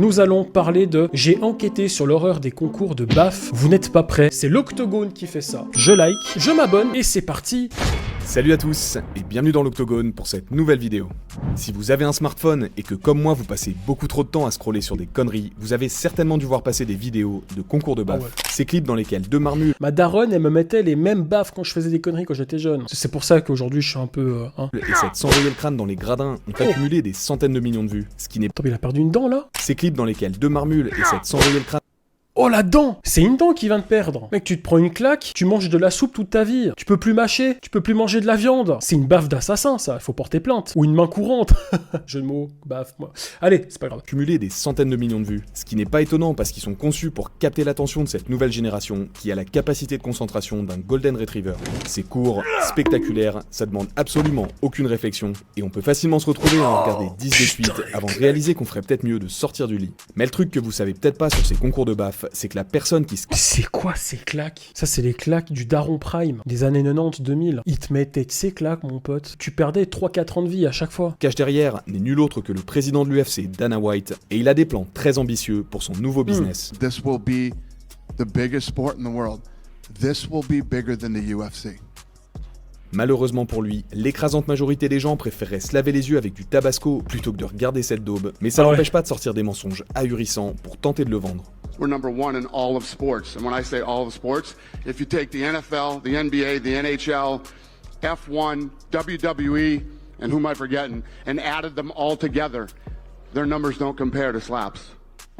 Nous allons parler de « J'ai enquêté sur l'horreur des concours de BAF, vous n'êtes pas prêts ». C'est l'Octogone qui fait ça. Je like, je m'abonne et c'est parti. Salut à tous et bienvenue dans l'Octogone pour cette nouvelle vidéo. Si vous avez un smartphone et que comme moi vous passez beaucoup trop de temps à scroller sur des conneries, vous avez certainement dû voir passer des vidéos de concours de BAF. Ces clips dans lesquels deux marmules... Ma daronne, elle me mettait les mêmes baffes quand je faisais des conneries quand j'étais jeune. C'est pour ça qu'aujourd'hui je suis un peu... et cette s'envoyer le crâne dans les gradins ont accumulé des centaines de millions de vues, ce qui n'est... Attends, mais il a perdu une dent là? Ces clips dans lesquels deux marmules et cette s'envoyer le crâne... Oh la dent! C'est une dent qui vient de perdre. Mec, tu te prends une claque, tu manges de la soupe toute ta vie. Tu peux plus mâcher, tu peux plus manger de la viande. C'est une baffe d'assassin ça, il faut porter plainte. Ou une main courante. Jeu de mots, baffe, moi. Allez, c'est pas grave. Cumulé des centaines de millions de vues, ce qui n'est pas étonnant parce qu'ils sont conçus pour capter l'attention de cette nouvelle génération qui a la capacité de concentration d'un Golden Retriever. C'est court, spectaculaire, ça demande absolument aucune réflexion et on peut facilement se retrouver à en regarder 10 de suite avant de réaliser qu'on ferait peut-être mieux de sortir du lit. Mais le truc que vous savez peut-être pas sur ces concours de baffe, c'est que la personne qui se... C'est quoi ces claques? Ça c'est les claques du Daron Prime, des années 90-2000. Il te mettait ces claques mon pote. Tu perdais 3-4 ans de vie à chaque fois. Cache derrière n'est nul autre que le président de l'UFC, Dana White, et il a des plans très ambitieux pour son nouveau business. This will be the biggest sport in the world. This will be bigger than the UFC. Malheureusement pour lui, l'écrasante majorité des gens préféreraient se laver les yeux avec du tabasco plutôt que de regarder cette daube, mais ça n'empêche pas de sortir des mensonges ahurissants pour tenter de le vendre. We're number one in all of sports. And when I say all of sports, if you take the NFL, the NBA, the NHL, F1, WWE, and who am I forgetting, and added them all together, their numbers don't compare to slaps.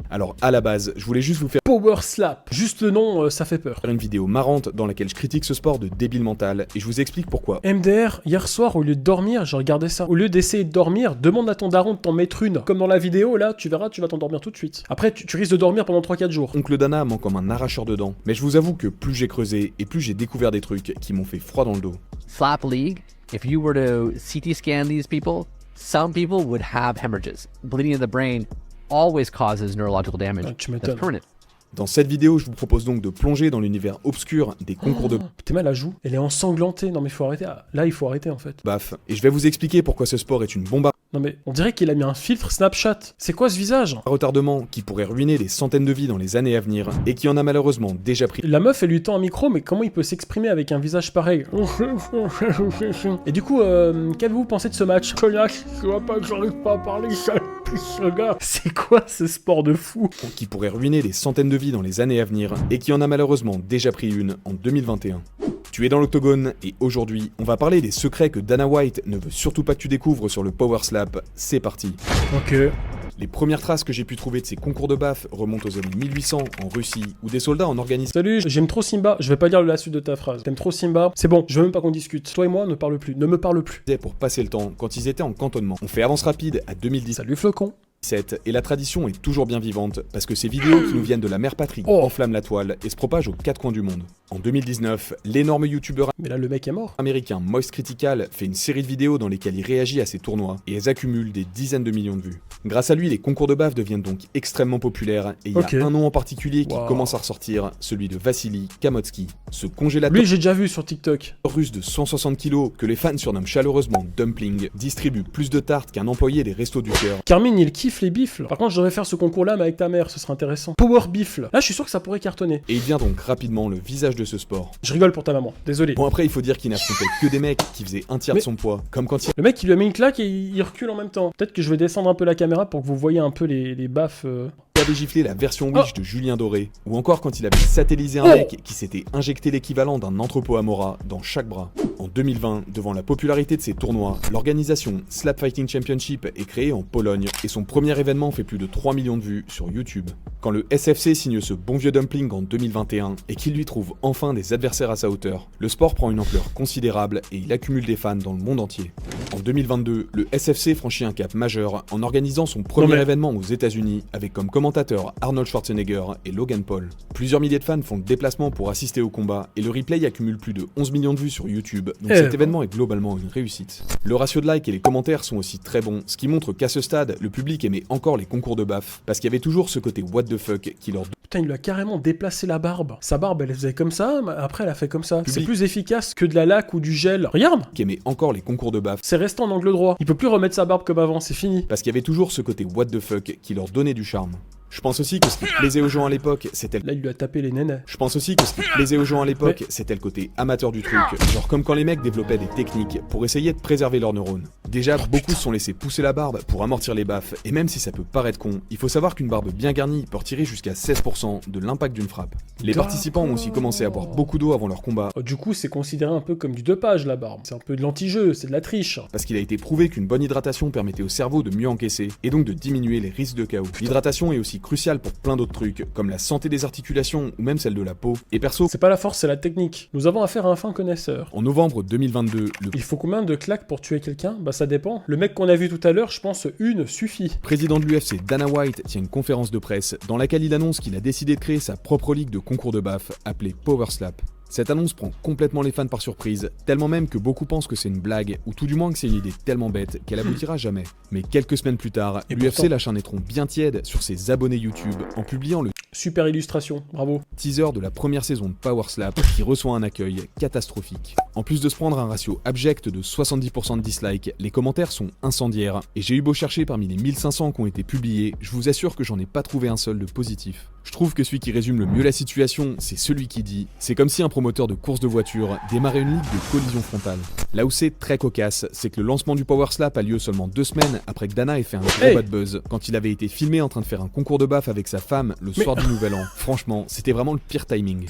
Alors à la base, je voulais juste vous faire Power Slap. Juste le nom, ça fait peur. une vidéo marrante dans laquelle je critique ce sport de débile mental et je vous explique pourquoi. MDR, hier soir, au lieu de dormir, j'ai regardé ça. Au lieu d'essayer de dormir, demande à ton daron de t'en mettre une. Comme dans la vidéo, là, tu verras, tu vas t'endormir tout de suite. Après, tu risques de dormir pendant 3-4 jours. Oncle Dana ment comme un arracheur de dents, mais je vous avoue que plus j'ai creusé et plus j'ai découvert des trucs qui m'ont fait froid dans le dos. Slap League, if you were to CT scan these people, some people would have hemorrhages. Bleeding in the brain always causes neurological damage. Tu That's m'étonnes. permanent. Dans cette vidéo, je vous propose donc de plonger dans l'univers obscur des concours de T'es mal à la joue. Elle est ensanglantée. Non mais faut arrêter. Ah, là, il faut arrêter en fait. baf, et je vais vous expliquer pourquoi ce sport est une bombe à Non mais on dirait qu'il a mis un filtre Snapchat. C'est quoi ce visage? retardement qui pourrait ruiner des centaines de vies dans les années à venir et qui en a malheureusement déjà pris. La meuf, elle lui tend un micro, mais comment il peut s'exprimer avec un visage pareil? Et du coup, qu'avez-vous pensé de ce match? Cognac, je vois pas que j'arrive pas à parler, sale puce, gars. C'est quoi ce sport de fou? Qui pourrait ruiner des centaines de vies dans les années à venir et qui en a malheureusement déjà pris une en 2021. Tu es dans l'Octogone et aujourd'hui, on va parler des secrets que Dana White ne veut surtout pas que tu découvres sur le Power Slap. C'est parti. Ok. Les premières traces que j'ai pu trouver de ces concours de baf remontent aux années 1800 en Russie où des soldats en organisaient Salut, j'aime trop Simba. Je vais pas dire la suite de ta phrase. T'aimes trop Simba? C'est bon, je veux même pas qu'on discute. Toi et moi, ne parle plus. Ne me parle plus. pour passer le temps quand ils étaient en cantonnement. On fait avance rapide à 2017 Salut Flocon. et la tradition est toujours bien vivante parce que ces vidéos qui nous viennent de la mère patrie enflamment la toile et se propagent aux quatre coins du monde. En 2019, l'énorme youtubeur Mais là, le mec est mort. américain Moist Critical fait une série de vidéos dans lesquelles il réagit à ces tournois et elles accumulent des dizaines de millions de vues. Grâce à lui, les concours de baf deviennent donc extrêmement populaires et il y a un nom en particulier qui commence à ressortir, celui de Vassili Kamotsky. Ce congélateur Lui, j'ai déjà vu sur TikTok. russe de 160 kilos que les fans surnomment chaleureusement Dumpling distribue plus de tartes qu'un employé des restos du cœur. Carmine, il kiffe les bifles. Par contre, je devrais faire ce concours-là, mais avec ta mère, ce serait intéressant. Power Bifle. Là, je suis sûr que ça pourrait cartonner. Et il devient donc rapidement le visage de ce sport. Je rigole pour ta maman, désolé. Bon après il faut dire qu'il n'affrontait que des mecs qui faisaient un tiers de son poids, comme quand il Le mec, il lui a mis une claque et il recule en même temps. Peut-être que je vais descendre un peu la caméra pour que vous voyez un peu les baffes. avait giflé la version Wish de Julien Doré, ou encore quand il avait satellisé un mec qui s'était injecté l'équivalent d'un entrepôt Amora dans chaque bras. En 2020, devant la popularité de ces tournois, l'organisation Slap Fighting Championship est créée en Pologne et son premier événement fait plus de 3 millions de vues sur YouTube. Quand le SFC signe ce bon vieux Dumpling en 2021 et qu'il lui trouve enfin des adversaires à sa hauteur, le sport prend une ampleur considérable et il accumule des fans dans le monde entier. En 2022, le SFC franchit un cap majeur en organisant son premier événement aux États-Unis avec comme commentateurs Arnold Schwarzenegger et Logan Paul. Plusieurs milliers de fans font le déplacement pour assister au combat et le replay accumule plus de 11 millions de vues sur YouTube, donc cet événement est globalement une réussite. Le ratio de likes et les commentaires sont aussi très bons, ce qui montre qu'à ce stade, le public aimait encore les concours de baf, parce qu'il y avait toujours ce côté what the fuck qui leur... Putain, il lui a carrément déplacé la barbe. Sa barbe, elle faisait comme ça, mais après elle a fait comme ça. C'est plus efficace que de la laque ou du gel. Regarde! Qui aimait encore les concours de baf. C'est récent. rester en angle droit. Il peut plus remettre sa barbe comme avant, c'est fini. Parce qu'il y avait toujours ce côté what the fuck qui leur donnait du charme. Je pense aussi que ce qui plaisait aux gens à l'époque, c'était Là, il lui a tapé les nénés. c'était le côté amateur du truc, genre comme quand les mecs développaient des techniques pour essayer de préserver leurs neurones. Déjà, beaucoup se sont laissés pousser la barbe pour amortir les baffes, et même si ça peut paraître con, il faut savoir qu'une barbe bien garnie peut retirer jusqu'à 16% de l'impact d'une frappe. Les participants ont aussi commencé à boire beaucoup d'eau avant leur combat, Du coup, c'est considéré un peu comme du dopage, la barbe. C'est un peu de l'anti-jeu, c'est de la triche. parce qu'il a été prouvé qu'une bonne hydratation permettait au cerveau de mieux encaisser, et donc de diminuer les risques de KO. L'hydratation est aussi cruciale pour plein d'autres trucs, comme la santé des articulations ou même celle de la peau, et perso, C'est pas la force, c'est la technique. Nous avons affaire à un fin connaisseur. en novembre 2022, le Il faut combien de claques pour tuer quelqu'un? Bah ça dépend. Le mec qu'on a vu tout à l'heure, je pense une suffit. président de l'UFC, Dana White, tient une conférence de presse dans laquelle il annonce qu'il a décidé de créer sa propre ligue de concours de baffes appelée Power Slap. Cette annonce prend complètement les fans par surprise, tellement même que beaucoup pensent que c'est une blague, ou tout du moins que c'est une idée tellement bête qu'elle aboutira jamais. Mais quelques semaines plus tard, Et l'UFC pourtant- lâche un étron bien tiède sur ses abonnés YouTube en publiant le Super illustration, bravo. teaser de la première saison de Power Slap qui reçoit un accueil catastrophique. En plus de se prendre un ratio abject de 70% de dislikes, les commentaires sont incendiaires, et j'ai eu beau chercher parmi les 1500 qui ont été publiés, je vous assure que j'en ai pas trouvé un seul de positif. Je trouve que celui qui résume le mieux la situation, c'est celui qui dit « C'est comme si un promoteur de course de voiture démarrait une ligue de collision frontale ». Là où c'est très cocasse, c'est que le lancement du Power Slap a lieu seulement 2 semaines après que Dana ait fait un gros Hey bad buzz, quand il avait été filmé en train de faire un concours de baffes avec sa femme le soir du Nouvel An. Franchement, c'était vraiment le pire timing.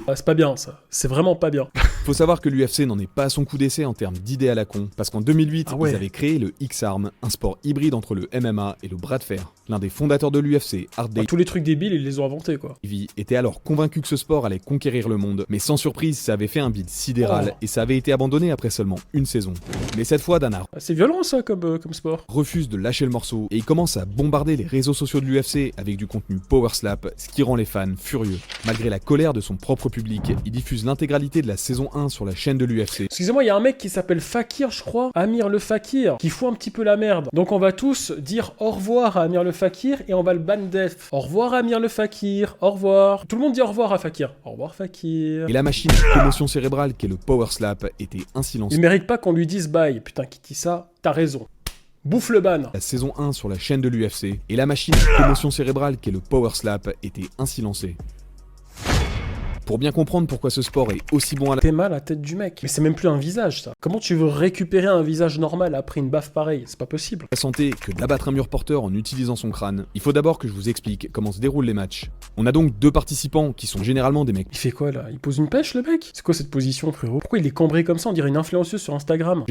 Ah, c'est pas bien ça. C'est vraiment pas bien. Faut savoir que l'UFC n'en est pas à son coup d'essai en termes d'idées à la con, parce qu'en 2008, Ah ouais. ils avaient créé le X-Arm, un sport hybride entre le MMA et le bras de fer. L'un des fondateurs de l'UFC, Art Tous les trucs débiles, ils les ont inventés quoi. Davey, était alors convaincu que ce sport allait conquérir le monde, mais sans surprise, ça avait fait un bid sidéral, Oh. et ça avait été abandonné après seulement une saison. Mais cette fois, Dana Ah, c'est violent ça comme sport. refuse de lâcher le morceau, et il commence à bombarder les réseaux sociaux de l'UFC avec du contenu Power Slap, ce qui rend les fans furieux. Malgré la colère de son propre public, il diffuse l'intégralité de la saison 1 sur la chaîne de l'UFC. Excusez-moi, il y a un mec qui s'appelle Fakir, je crois. Amir le Fakir, qui fout un petit peu la merde. Donc on va tous dire au revoir à Amir le Fakir et on va le ban def. Au revoir Amir le Fakir, au revoir. Tout le monde dit au revoir à Fakir. Au revoir Fakir. Et la machine de commotion cérébrale qu'est le Power Slap était un silence. Il mérite pas qu'on lui dise bye. Putain, qui dit ça? T'as raison. Bouffe le ban. La saison 1 sur la chaîne de l'UFC, et la machine de commotion cérébrale qu'est le Power Slap était ainsi lancée. Pour bien comprendre pourquoi ce sport est aussi bon à la T'es mal à la tête du mec. Mais c'est même plus un visage ça. Comment tu veux récupérer un visage normal après une baffe pareille? C'est pas possible. santé que d'abattre un mur porteur en utilisant son crâne, il faut d'abord que je vous explique comment se déroulent les matchs. On a donc 2 participants qui sont généralement des mecs Il fait quoi là? Il pose une pêche le mec? C'est quoi cette position frérot? Pourquoi il est cambré comme ça? On dirait une influenceuse sur Instagram.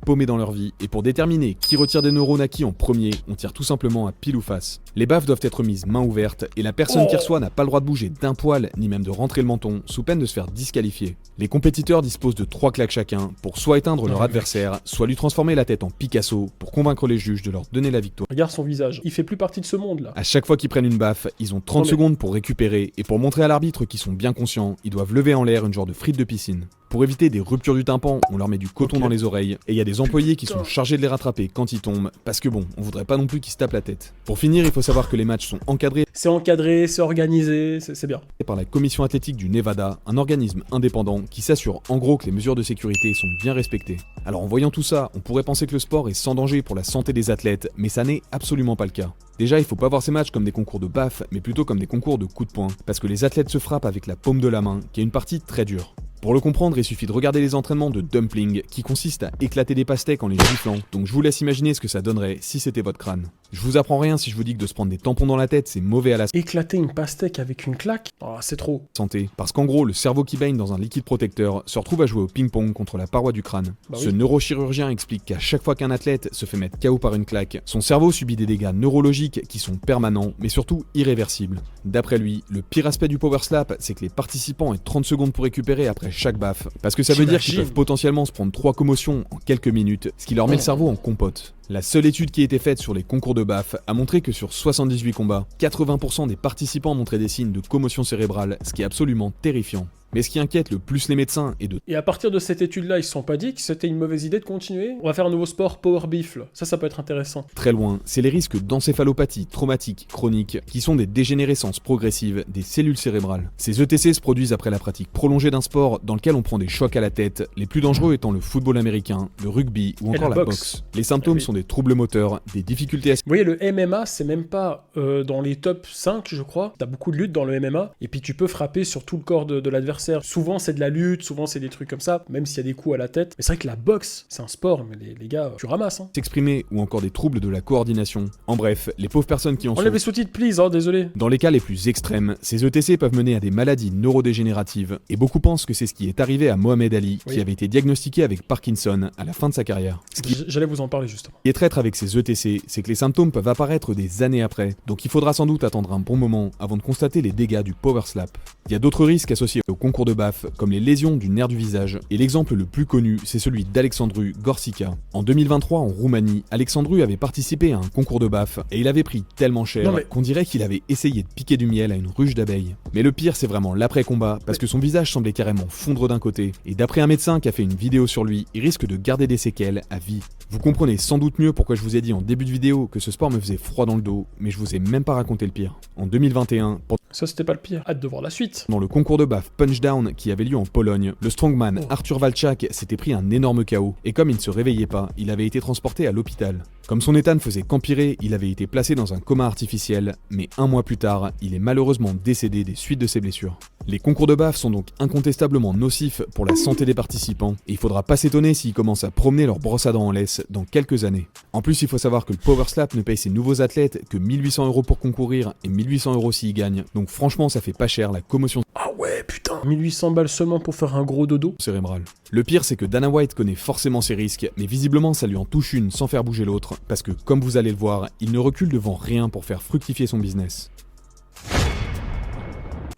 paumés dans leur vie, et pour déterminer qui retire des neurones à qui en premier, on tire tout simplement à pile ou face. Les baffes doivent être mises main ouverte, et la personne qui reçoit n'a pas le droit de bouger d'un poil, ni même de rentrer le menton, sous peine de se faire disqualifier. Les compétiteurs disposent de 3 claques chacun, pour soit éteindre leur adversaire, soit lui transformer la tête en Picasso, pour convaincre les juges de leur donner la victoire. Regarde son visage. Il fait plus partie de ce monde là. À chaque fois qu'ils prennent une baffe, ils ont 30 Non, mais- secondes pour récupérer, et pour montrer à l'arbitre qu'ils sont bien conscients, ils doivent lever en l'air une genre de frite de piscine. Pour éviter des ruptures du tympan, on leur met du coton Ok. dans les oreilles, et il y a des employés qui Putain. sont chargés de les rattraper quand ils tombent, parce que bon, on voudrait pas non plus qu'ils se tapent la tête. Pour finir, il faut savoir que les matchs sont encadrés C'est encadré, c'est organisé, c'est bien. par la Commission athlétique du Nevada, un organisme indépendant qui s'assure en gros que les mesures de sécurité sont bien respectées. Alors en voyant tout ça, on pourrait penser que le sport est sans danger pour la santé des athlètes, mais ça n'est absolument pas le cas. Déjà, il faut pas voir ces matchs comme des concours de baffes, mais plutôt comme des concours de coups de poing, parce que les athlètes se frappent avec la paume de la main, qui est une partie très dure. Pour le comprendre, il suffit de regarder les entraînements de dumpling, qui consistent à éclater des pastèques en les giflant, donc je vous laisse imaginer ce que ça donnerait si c'était votre crâne. Je vous apprends rien si je vous dis que de se prendre des tampons dans la tête, c'est mauvais à la Éclater une pastèque avec une claque? Oh, c'est trop. santé, parce qu'en gros, le cerveau qui baigne dans un liquide protecteur se retrouve à jouer au ping-pong contre la paroi du crâne. Bah Ce oui. neurochirurgien explique qu'à chaque fois qu'un athlète se fait mettre KO par une claque, son cerveau subit des dégâts neurologiques qui sont permanents, mais surtout irréversibles. D'après lui, le pire aspect du Power Slap, c'est que les participants aient 30 secondes pour récupérer après chaque baffe, parce que ça veut dire qu'ils J'imagine. peuvent potentiellement se prendre 3 commotions en quelques minutes, ce qui leur met le cerveau en compote. La seule étude qui a été faite sur les concours de BAF a montré que sur 78 combats, 80% des participants montraient des signes de commotion cérébrale, ce qui est absolument terrifiant. Mais ce qui inquiète le plus les médecins est de... Et à partir de cette étude-là, ils se sont pas dit que c'était une mauvaise idée de continuer. On va faire un nouveau sport, Power Beef, là. Ça peut être intéressant. Très loin, c'est les risques d'encéphalopathie traumatique chronique qui sont des dégénérescences progressives des cellules cérébrales. Ces ETC se produisent après la pratique prolongée d'un sport dans lequel on prend des chocs à la tête, les plus dangereux étant le football américain, le rugby ou encore la boxe. Les symptômes sont des troubles moteurs, des difficultés à... Vous voyez, le MMA, c'est même pas dans les top 5, je crois. T'as beaucoup de lutte dans le MMA, et puis tu peux frapper sur tout le corps de l'adversaire. Souvent, c'est de la lutte, souvent, c'est des trucs comme ça, même s'il y a des coups à la tête. Mais c'est vrai que la boxe, c'est un sport, mais les gars, tu ramasses, hein. S'exprimer ou encore des troubles de la coordination. En bref, les pauvres personnes qui en Enlève les sous-titres, please, hein, désolé. Dans les cas les plus extrêmes, ces ETC peuvent mener à des maladies neurodégénératives, et beaucoup pensent que c'est ce qui est arrivé à Mohamed Ali, qui avait été diagnostiqué avec Parkinson à la fin de sa carrière. J'allais vous en parler, justement. Ce qui est traître avec ces ETC, c'est que les symptômes peuvent apparaître des années après, donc il faudra sans doute attendre un bon moment avant de constater les dégâts du power slap. Il y a d'autres risques associés au concours de BAF, comme les lésions du nerf du visage, et l'exemple le plus connu, c'est celui d'Alexandru Gorsica. En 2023, en Roumanie, Alexandru avait participé à un concours de BAF, et il avait pris tellement cher qu'on dirait qu'il avait essayé de piquer du miel à une ruche d'abeilles. Mais le pire, c'est vraiment l'après-combat, parce que son visage semblait carrément fondre d'un côté, et d'après un médecin qui a fait une vidéo sur lui, il risque de garder des séquelles à vie. Vous comprenez sans doute mieux pourquoi je vous ai dit en début de vidéo que ce sport me faisait froid dans le dos, mais je vous ai même pas raconté le pire. En 2021, ça c'était pas le pire. Hâte de voir la suite. Dans le concours de BAF Punchdown qui avait lieu en Pologne, le strongman Artur Walczak s'était pris un énorme KO, et comme il ne se réveillait pas, il avait été transporté à l'hôpital. Comme son état ne faisait qu'empirer, il avait été placé dans un coma artificiel, mais un mois plus tard, il est malheureusement décédé des suites de ses blessures. Les concours de BAF sont donc incontestablement nocifs pour la santé des participants, et il faudra pas s'étonner s'ils commencent à promener leur brosse à dents en laisse dans quelques années. En plus, il faut savoir que le Power Slap ne paye ses nouveaux athlètes que 1800 € pour concourir et 1800 € s'ils gagnent, donc franchement ça fait pas cher la commotion. Ah ouais, putain, 1800 balles seulement pour faire un gros dodo Cérébral. Le pire, c'est que Dana White connaît forcément ses risques, mais visiblement ça lui en touche une sans faire bouger l'autre, parce que comme vous allez le voir, il ne recule devant rien pour faire fructifier son business.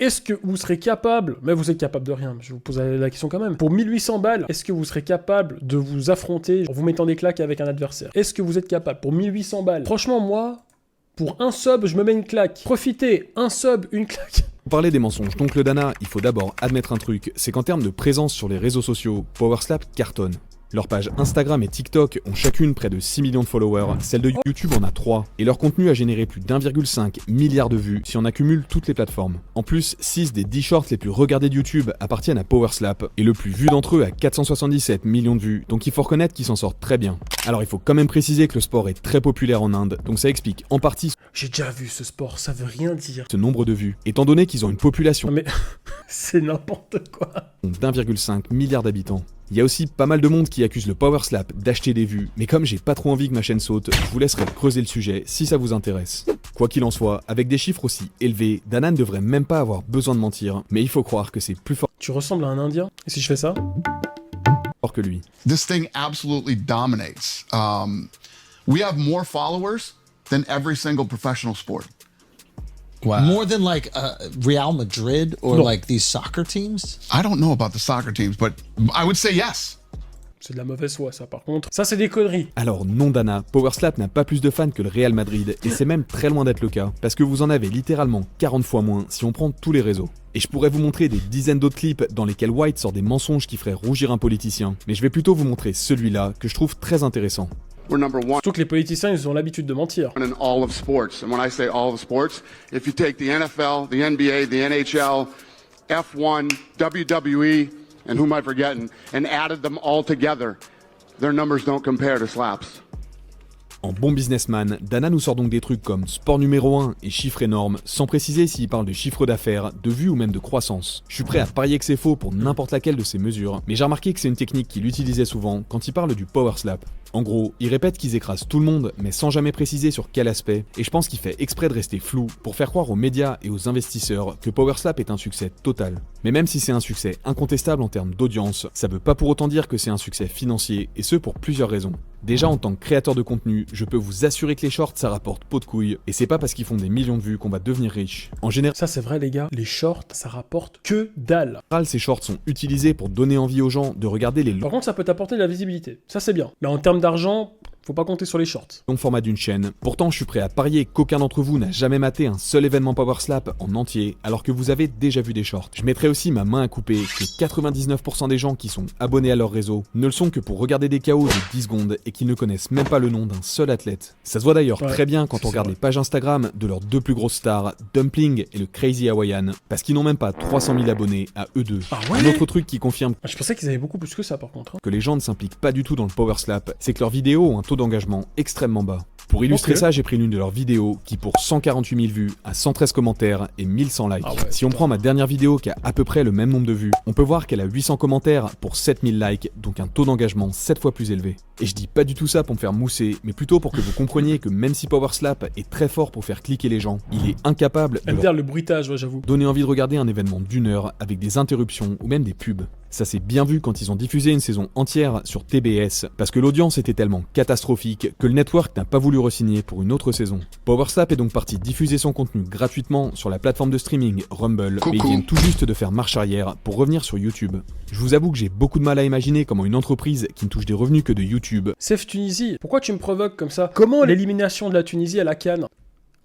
Est-ce que vous serez capable, mais vous êtes capable de rien, je vous pose la question quand même, pour 1800 balles, est-ce que vous serez capable de vous affronter en vous mettant des claques avec un adversaire? Est-ce que vous êtes capable pour 1800 balles? Franchement, moi, pour un sub, je me mets une claque. Profitez, un sub, une claque. Pour parler des mensonges d'Oncle Dana, il faut d'abord admettre un truc, c'est qu'en termes de présence sur les réseaux sociaux, Power Slap cartonne. Leurs pages Instagram et TikTok ont chacune près de 6 millions de followers, celle de YouTube en a 3, et leur contenu a généré plus d'1,5 milliard de vues si on accumule toutes les plateformes. En plus, 6 des 10 shorts les plus regardés de YouTube appartiennent à Power Slap, et le plus vu d'entre eux a 477 millions de vues, donc il faut reconnaître qu'ils s'en sortent très bien. Alors il faut quand même préciser que le sport est très populaire en Inde, donc ça explique en partie J'ai déjà vu ce sport, ça veut rien dire. ce nombre de vues, étant donné qu'ils ont une population Non mais, c'est n'importe quoi. d'1,5 milliard d'habitants. Il y a aussi pas mal de monde qui accuse le Power Slap d'acheter des vues, mais comme j'ai pas trop envie que ma chaîne saute, je vous laisserai creuser le sujet si ça vous intéresse. Quoi qu'il en soit, avec des chiffres aussi élevés, Dana ne devrait même pas avoir besoin de mentir, mais il faut croire que c'est plus fort Tu ressembles à un Indien? Et si je fais ça? que lui. This thing absolutely dominates. We have more followers than every single professional sport. Wow. More than like Real Madrid or No. like these soccer teams? I don't know about the soccer teams, but I would say yes. C'est de la mauvaise foi, ça, par contre. Ça, c'est des conneries. Alors non Dana, Power Slap n'a pas plus de fans que le Real Madrid, et c'est même très loin d'être le cas, parce que vous en avez littéralement 40 fois moins si on prend tous les réseaux. Et je pourrais vous montrer des dizaines d'autres clips dans lesquels White sort des mensonges qui feraient rougir un politicien, mais je vais plutôt vous montrer celui-là que je trouve très intéressant. We're number one Surtout que les politiciens, ils ont l'habitude de mentir. in all of sports. And when I say all of sports, if you take the NFL, the NBA, the NHL, F1, WWE, and who am I forgetting, and added them all together, their numbers don't compare to Slap's. En bon businessman, Dana nous sort donc des trucs comme sport numéro 1 et chiffres énormes, sans préciser s'il parle de chiffre d'affaires, de vues ou même de croissance. Je suis prêt à parier que c'est faux pour n'importe laquelle de ces mesures, mais j'ai remarqué que c'est une technique qu'il utilisait souvent quand il parle du Power Slap. En gros, il répète qu'ils écrasent tout le monde, mais sans jamais préciser sur quel aspect, et je pense qu'il fait exprès de rester flou pour faire croire aux médias et aux investisseurs que Power Slap est un succès total. Mais même si c'est un succès incontestable en termes d'audience, ça veut pas pour autant dire que c'est un succès financier, et ce pour plusieurs raisons. Déjà en tant que créateur de contenu, je peux vous assurer que les shorts ça rapporte pot de couilles, et c'est pas parce qu'ils font des millions de vues qu'on va devenir riche. En général, Ça, c'est vrai, les gars. Les shorts, ça rapporte que dalle. ces shorts sont utilisés pour donner envie aux gens de regarder les Par contre, ça peut t'apporter de la visibilité. Ça, c'est bien. Mais en termes d'argent, Faut pas compter sur les shorts. long format d'une chaîne. Pourtant, je suis prêt à parier qu'aucun d'entre vous n'a jamais maté un seul événement Power Slap en entier, alors que vous avez déjà vu des shorts. Je mettrai aussi ma main à couper que 99% des gens qui sont abonnés à leur réseau ne le sont que pour regarder des KO de 10 secondes et qu'ils ne connaissent même pas le nom d'un seul athlète. Ça se voit d'ailleurs très bien quand on regarde les pages Instagram de leurs deux plus grosses stars, Dumpling et le Crazy Hawaiian, parce qu'ils n'ont même pas 300 000 abonnés à eux deux. Ah ouais. Un autre truc qui confirme Je pensais qu'ils avaient beaucoup plus que ça par contre. que les gens ne s'impliquent pas du tout dans le Power Slap, c'est que leurs vidéos ont un taux d'engagement extrêmement bas. Pour illustrer ça, j'ai pris l'une de leurs vidéos qui pour 148 000 vues a 113 commentaires et 1100 likes. Si on prend ma dernière vidéo qui a à peu près le même nombre de vues, on peut voir qu'elle a 800 commentaires pour 7000 likes, donc un taux d'engagement 7 fois plus élevé. Et je dis pas du tout ça pour me faire mousser, mais plutôt pour que vous compreniez que même si Power Slap est très fort pour faire cliquer les gens, il est incapable de MDR, le bruitage, ouais, j'avoue. donner envie de regarder un événement d'1 heure avec des interruptions ou même des pubs. Ça s'est bien vu quand ils ont diffusé une saison entière sur TBS, parce que l'audience était tellement catastrophique que le network n'a pas voulu re-signer pour une autre saison. Power Slap est donc parti diffuser son contenu gratuitement sur la plateforme de streaming Rumble, mais ils viennent tout juste de faire marche arrière pour revenir sur YouTube. Je vous avoue que j'ai beaucoup de mal à imaginer comment une entreprise qui ne touche des revenus que de YouTube Save Tunisie, pourquoi tu me provoques comme ça? Comment l'élimination de la Tunisie à la CAN?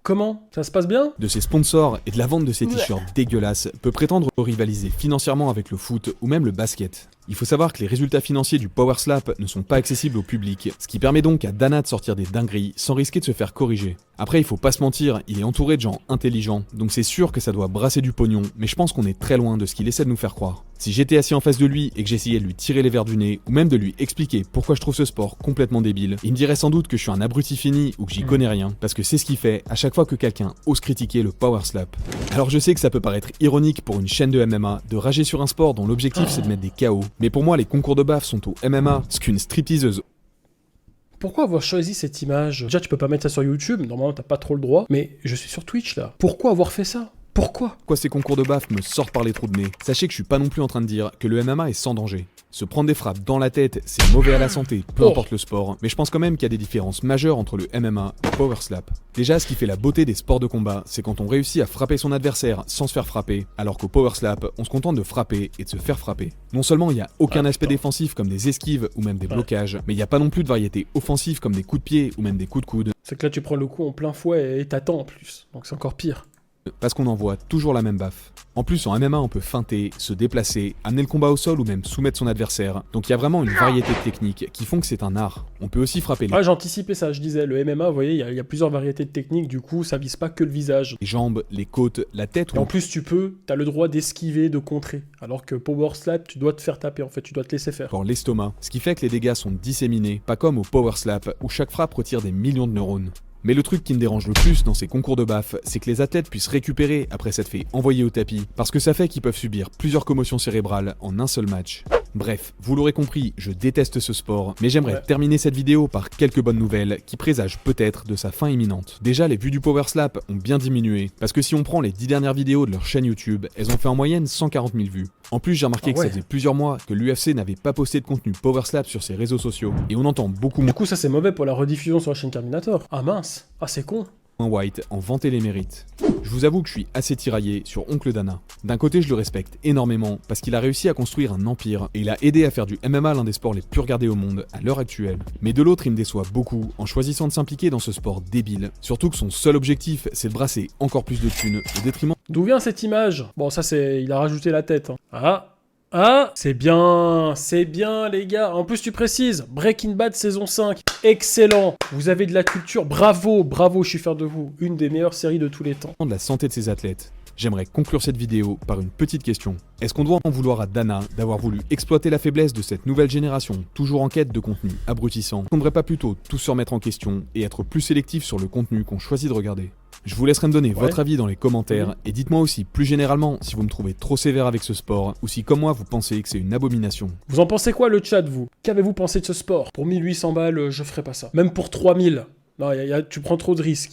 Comment? Ça se passe bien? de ses sponsors et de la vente de ses t-shirts dégueulasses peut prétendre rivaliser financièrement avec le foot ou même le basket. Il faut savoir que les résultats financiers du Power Slap ne sont pas accessibles au public, ce qui permet donc à Dana de sortir des dingueries sans risquer de se faire corriger. Après, il faut pas se mentir, il est entouré de gens intelligents, donc c'est sûr que ça doit brasser du pognon, mais je pense qu'on est très loin de ce qu'il essaie de nous faire croire. Si j'étais assis en face de lui et que j'essayais de lui tirer les verres du nez, ou même de lui expliquer pourquoi je trouve ce sport complètement débile, il me dirait sans doute que je suis un abruti fini ou que j'y connais rien, parce que c'est ce qu'il fait à chaque fois que quelqu'un ose critiquer le Power Slap. Alors je sais que ça peut paraître ironique pour une chaîne de MMA de rager sur un sport dont l'objectif c'est de mettre des KO, mais pour moi les concours de baffe sont au MMA ce qu'une stripteaseuse. Pourquoi avoir choisi cette image? Déjà, tu peux pas mettre ça sur YouTube, normalement t'as pas trop le droit, mais je suis sur Twitch là. Pourquoi avoir fait ça? Pourquoi? Pourquoi ces concours de baffe me sortent par les trous de nez? Sachez que je suis pas non plus en train de dire que le MMA est sans danger. Se prendre des frappes dans la tête, c'est mauvais à la santé, peu importe le sport, mais je pense quand même qu'il y a des différences majeures entre le MMA et le Power Slap. Déjà, ce qui fait la beauté des sports de combat, c'est quand on réussit à frapper son adversaire sans se faire frapper, alors qu'au Power Slap, on se contente de frapper et de se faire frapper. Non seulement il n'y a aucun aspect défensif comme des esquives ou même des blocages, mais il n'y a pas non plus de variété offensive comme des coups de pied ou même des coups de coude. C'est que là tu prends le coup en plein fouet et t'attends en plus, donc c'est encore pire. Parce qu'on envoie toujours la même baffe. En plus, en MMA, on peut feinter, se déplacer, amener le combat au sol ou même soumettre son adversaire. Donc il y a vraiment une variété de techniques qui font que c'est un art. On peut aussi frapper Ah, j'anticipais ça, je disais, le MMA, vous voyez, il y a plusieurs variétés de techniques, du coup, ça vise pas que le visage. les jambes, les côtes, la tête Et en plus, t'as le droit d'esquiver, de contrer. Alors que Power Slap, tu dois te faire taper, en fait, tu dois te laisser faire. encore l'estomac. Ce qui fait que les dégâts sont disséminés, pas comme au Power Slap où chaque frappe retire des millions de neurones. Mais le truc qui me dérange le plus dans ces concours de baffe, c'est que les athlètes puissent récupérer après s'être fait envoyer au tapis, parce que ça fait qu'ils peuvent subir plusieurs commotions cérébrales en un seul match. Bref, vous l'aurez compris, je déteste ce sport, mais j'aimerais terminer cette vidéo par quelques bonnes nouvelles qui présagent peut-être de sa fin imminente. Déjà, les vues du Power Slap ont bien diminué, parce que si on prend les 10 dernières vidéos de leur chaîne YouTube, elles ont fait en moyenne 140 000 vues. En plus, j'ai remarqué que ça faisait plusieurs mois que l'UFC n'avait pas posté de contenu Power Slap sur ses réseaux sociaux, et on entend beaucoup moins Du coup, ça c'est mauvais pour la rediffusion sur la chaîne Terminator. Ah mince, ah c'est con. White en vanter les mérites. Je vous avoue que je suis assez tiraillé sur Oncle Dana. D'un côté, je le respecte énormément parce qu'il a réussi à construire un empire et il a aidé à faire du MMA l'un des sports les plus regardés au monde à l'heure actuelle. Mais de l'autre, il me déçoit beaucoup en choisissant de s'impliquer dans ce sport débile. Surtout que son seul objectif, c'est de brasser encore plus de thunes au détriment. D'où vient cette image? Bon, ça c'est... il a rajouté la tête. Hein. C'est bien les gars. En plus tu précises, Breaking Bad saison 5, excellent. Vous avez de la culture, bravo, je suis fier de vous. Une des meilleures séries de tous les temps. De la santé de ses athlètes. J'aimerais conclure cette vidéo par une petite question. Est-ce qu'on doit en vouloir à Dana d'avoir voulu exploiter la faiblesse de cette nouvelle génération, toujours en quête de contenu abrutissant? On ne devrait pas plutôt tous se remettre en question et être plus sélectif sur le contenu qu'on choisit de regarder? Je vous laisserai me donner votre avis dans les commentaires et dites-moi aussi plus généralement si vous me trouvez trop sévère avec ce sport ou si comme moi vous pensez que c'est une abomination. Vous en pensez quoi le chat vous? Qu'avez-vous pensé de ce sport? Pour 1800 balles, je ferai pas ça. Même pour 3000. Non, tu prends trop de risques.